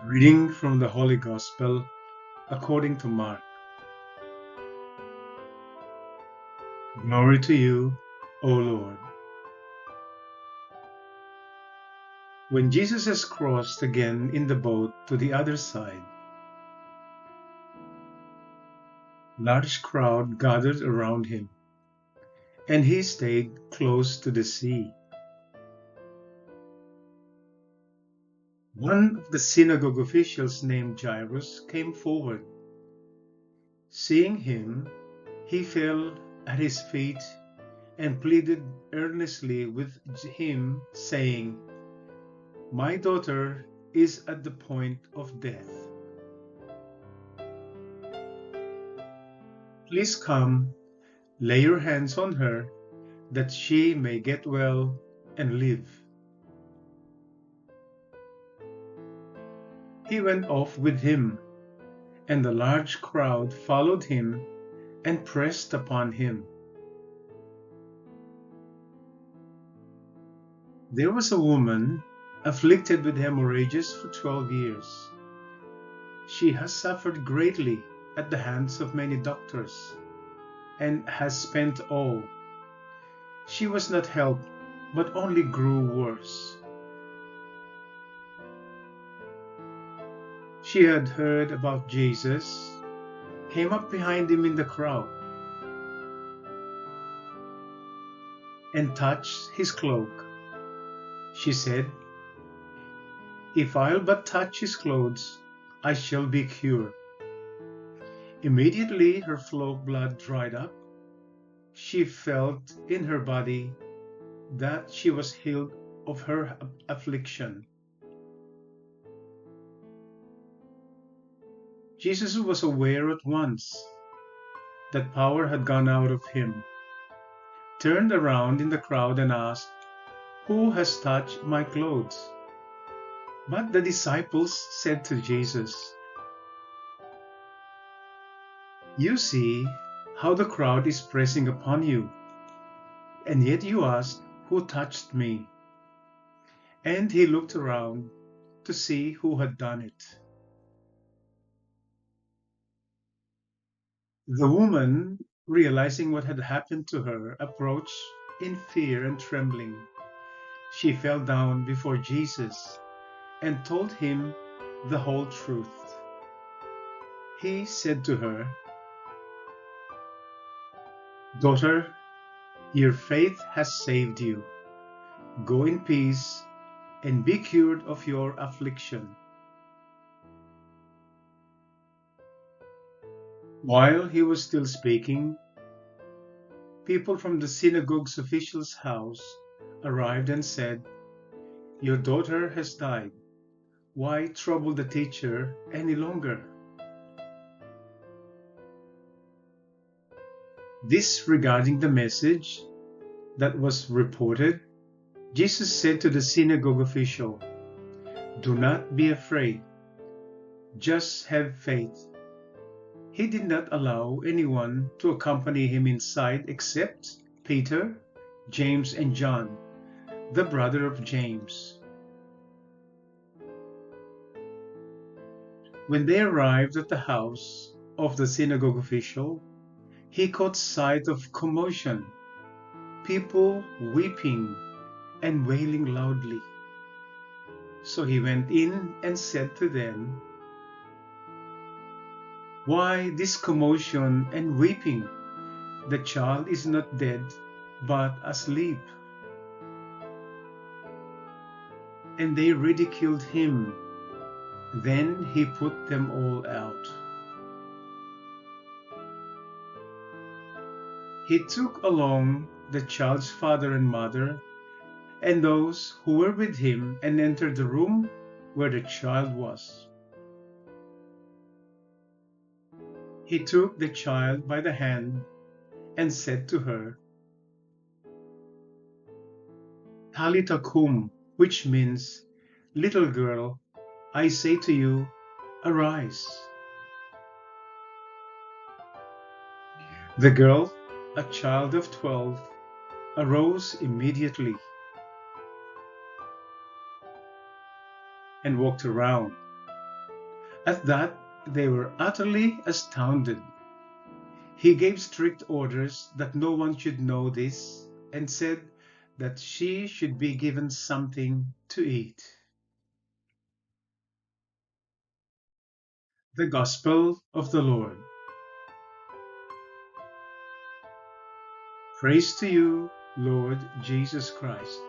Reading from the Holy Gospel according to Mark. Glory to you, O Lord. When Jesus has crossed again in the boat to the other side, large crowd gathered around him, and he stayed close to the sea. One of the synagogue officials named Jairus came forward. Seeing him, he fell at his feet and pleaded earnestly with him, saying, "My daughter is at the point of death. Please come, lay your hands on her, that she may get well and live." He went off with him, and a large crowd followed him and pressed upon him. There was a woman afflicted with hemorrhages for 12 years. She has suffered greatly at the hands of many doctors and has spent all. She was not helped, but only grew worse. She had heard about Jesus, came up behind him in the crowd, and touched his cloak. She said, "If I'll but touch his clothes, I shall be cured." Immediately her flow of blood dried up. She felt in her body that she was healed of her affliction. Jesus was aware at once that power had gone out of him, turned around in the crowd and asked, "Who has touched my clothes?" But the disciples said to Jesus, "You see how the crowd is pressing upon you, and yet you ask, 'Who touched me?'" And he looked around to see who had done it. The woman, realizing what had happened to her, approached in fear and trembling. She fell down before Jesus and told him the whole truth. He said to her, "Daughter, your faith has saved you. Go in peace and be cured of your affliction." While he was still speaking, people from the synagogue's official's house arrived and said, "Your daughter has died. Why trouble the teacher any longer?" Disregarding the message that was reported, Jesus said to the synagogue official, "Do not be afraid. Just have faith." He did not allow anyone to accompany him inside except Peter, James, and John, the brother of James. When they arrived at the house of the synagogue official, he caught sight of commotion, people weeping and wailing loudly. So he went in and said to them, "Why this commotion and weeping? The child is not dead, but asleep." And they ridiculed him. Then he put them all out. He took along the child's father and mother and those who were with him and entered the room where the child was. He took the child by the hand and said to her, "Talitha cum," which means, "Little girl, I say to you, arise." The girl, a child of 12, arose immediately and walked around. At that, they were utterly astounded. He gave strict orders that no one should know this, and said that she should be given something to eat. The Gospel of the Lord. Praise to you, Lord Jesus Christ.